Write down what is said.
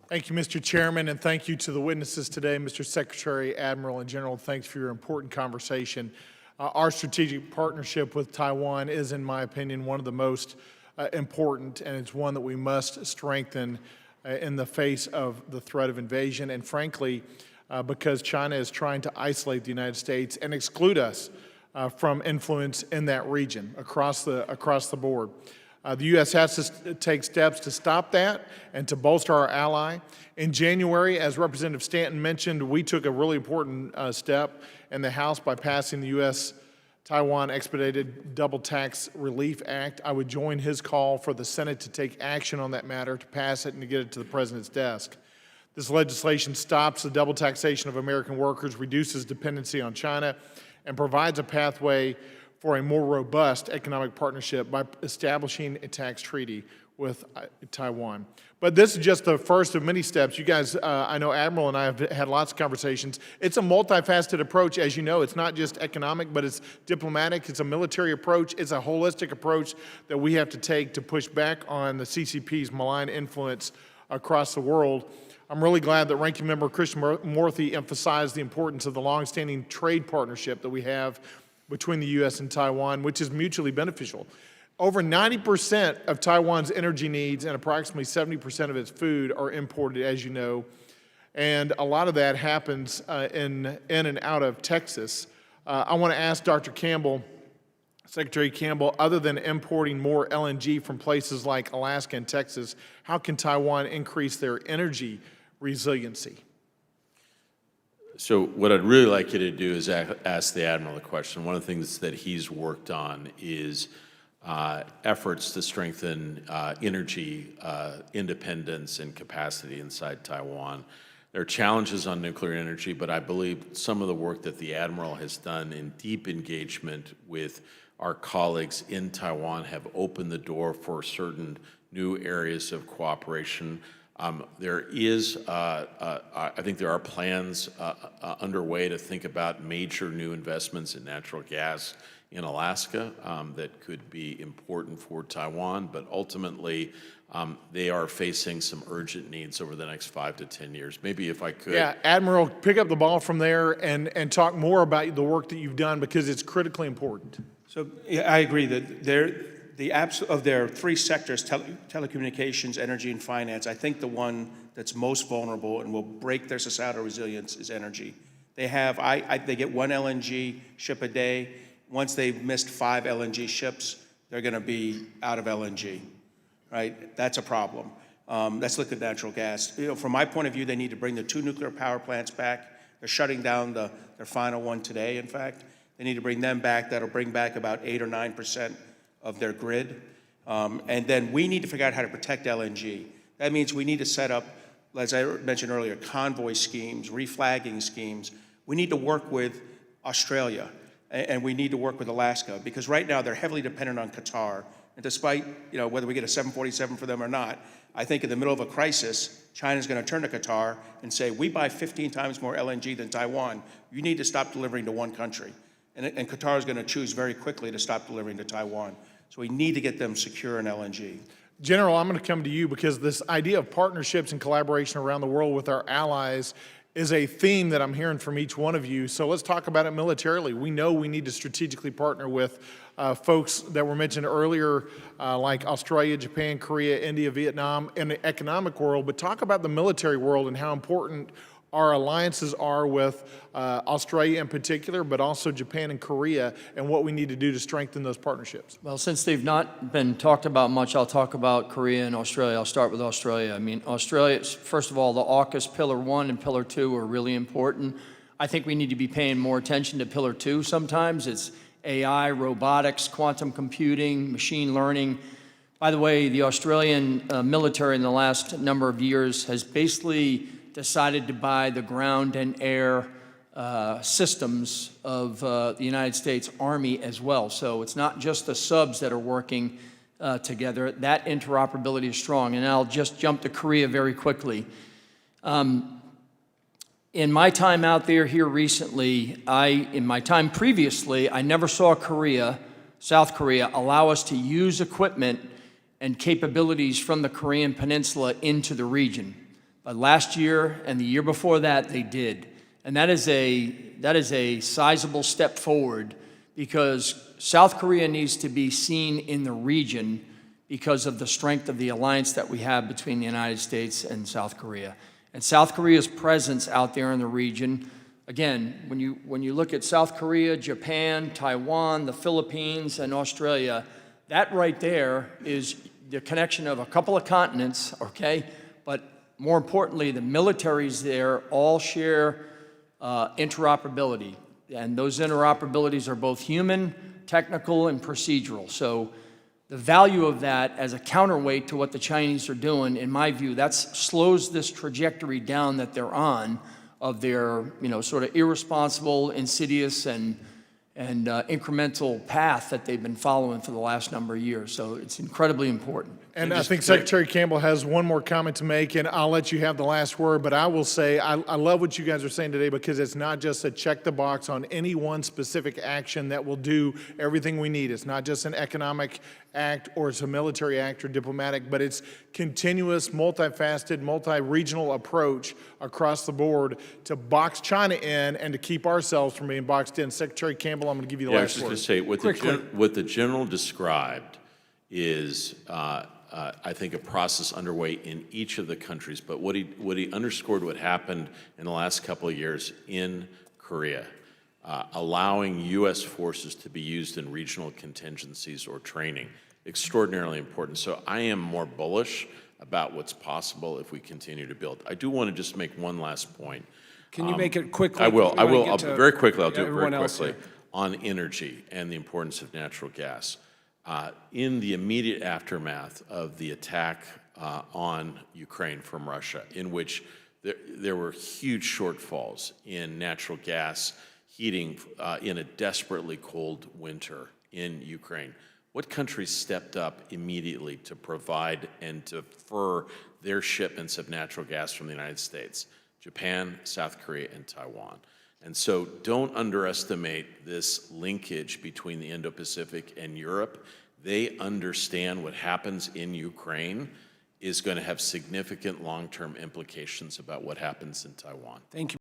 Thank you, Mr. Chairman, and thank you to the witnesses today, Mr. Secretary, Admiral, and General. Thanks for your important conversation. Our strategic partnership with Taiwan is, in my opinion, one of the most important, and it's one that we must strengthen in the face of the threat of invasion, and frankly, because China is trying to isolate the United States and exclude us from influence in that region across the board. The U.S. has to take steps to stop that and to bolster our ally. In January, as Representative Stanton mentioned, we took a really important step in the House by passing the U.S.-Taiwan Expedited Double Tax Relief Act. I would join his call for the Senate to take action on that matter, to pass it and to get it to the President's desk. This legislation stops the double taxation of American workers, reduces dependency on China, and provides a pathway for a more robust economic partnership by establishing a tax treaty with Taiwan. But this is just the first of many steps. You guys, I know Admiral and I have had lots of conversations. It's a multifaceted approach, as you know. It's not just economic, but it's diplomatic. It's a military approach. It's a holistic approach that we have to take to push back on the CCP's malign influence across the world. I'm really glad that Ranking Member Christian Morthy emphasized the importance of the longstanding trade partnership that we have between the U.S. and Taiwan, which is mutually beneficial. Over 90% of Taiwan's energy needs and approximately 70% of its food are imported, as you know, and a lot of that happens in and out of Texas. I want to ask Dr. Campbell, Secretary Campbell, other than importing more LNG from places like Alaska and Texas, how can Taiwan increase their energy resiliency? So what I'd really like you to do is ask the Admiral a question. One of the things that he's worked on is efforts to strengthen energy independence and capacity inside Taiwan. There are challenges on nuclear energy, but I believe some of the work that the Admiral has done in deep engagement with our colleagues in Taiwan have opened the door for certain new areas of cooperation. There is, I think there are plans underway to think about major new investments in natural gas in Alaska that could be important for Taiwan, but ultimately they are facing some urgent needs over the next 5 to 10 years. Maybe if I could. Yeah, Admiral, pick up the ball from there and talk more about the work that you've done, because it's critically important. So yeah, I agree that of their three sectors, telecommunications, energy, and finance, I think the one that's most vulnerable and will break their societal resilience is energy. They have, they get one LNG ship a day. Once they've missed 5 LNG ships, they're going to be out of LNG, right? That's a problem. That's liquid natural gas. You know, from my point of view, they need to bring the 2 nuclear power plants back. They're shutting down their final one today, in fact. They need to bring them back. That'll bring back about 8 or 9% of their grid. And then we need to figure out how to protect LNG. That means we need to set up, as I mentioned earlier, convoy schemes, reflagging schemes. We need to work with Australia, and we need to work with Alaska, because right now they're heavily dependent on Qatar. And despite, you know, whether we get a 747 for them or not, I think in the middle of a crisis, China's going to turn to Qatar and say, we buy 15 times more LNG than Taiwan. You need to stop delivering to one country. And Qatar is going to choose very quickly to stop delivering to Taiwan. So we need to get them secure in LNG. General, I'm going to come to you, because this idea of partnerships and collaboration around the world with our allies is a theme that I'm hearing from each one of you. So let's talk about it militarily. We know we need to strategically partner with folks that were mentioned earlier, like Australia, Japan, Korea, India, Vietnam, in the economic world, but talk about the military world and how important our alliances are with Australia in particular, but also Japan and Korea, and what we need to do to strengthen those partnerships. Well, since they've not been talked about much, I'll talk about Korea and Australia. I'll start with Australia. I mean, Australia, first of all, the AUKUS Pillar 1 and Pillar 2 are really important. I think we need to be paying more attention to Pillar 2 sometimes. It's AI, robotics, quantum computing, machine learning. By the way, the Australian military in the last number of years has basically decided to buy the ground and air systems of the United States Army as well. So it's not just the subs that are working together. That interoperability is strong. And I'll just jump to Korea very quickly. In my time out there here recently, in my time previously, I never saw South Korea, allow us to use equipment and capabilities from the Korean Peninsula into the region. But last year and the year before that, they did. And that is a sizable step forward, because South Korea needs to be seen in the region because of the strength of the alliance that we have between the United States and South Korea. And South Korea's presence out there in the region, again, when you look at South Korea, Japan, Taiwan, the Philippines, and Australia, that right there is the connection of a couple of continents, okay? But more importantly, the militaries there all share interoperability. And those interoperabilities are both human, technical, and procedural. So the value of that as a counterweight to what the Chinese are doing, in my view, that slows this trajectory down that they're on of their, sort of irresponsible, insidious, and incremental path that they've been following for the last number of years. So it's incredibly important. And I think Secretary Campbell has one more comment to make, and I'll let you have the last word, but I will say I love what you guys are saying today, because it's not just a check the box on any one specific action that will do everything we need. It's not just an economic act, or it's a military act or diplomatic, but it's continuous, multifaceted, multi-regional approach across the board to box China in and to keep ourselves from being boxed in. Secretary Campbell, I'm going to give you the Yeah, I was last just word. going to say, what the general described is, I think, a process underway in each of the countries. But what he underscored what happened in the last couple of years in Korea, allowing U.S. forces to be used in regional contingencies or training, extraordinarily important. So I am more bullish about what's possible if we continue to build. I do want to just make one last point. Can you make it quickly? I will. I'll Very quickly. I'll do it very everyone else quickly. here. On energy and the importance of natural gas. In the immediate aftermath of the attack on Ukraine from Russia, in which there were huge shortfalls in natural gas heating in a desperately cold winter in Ukraine, what countries stepped up immediately to provide and to defer their shipments of natural gas from the United States? Japan, South Korea, and Taiwan. And so don't underestimate this linkage between the Indo-Pacific and Europe. They understand what happens in Ukraine is going to have significant long-term implications about what happens in Taiwan. Thank you.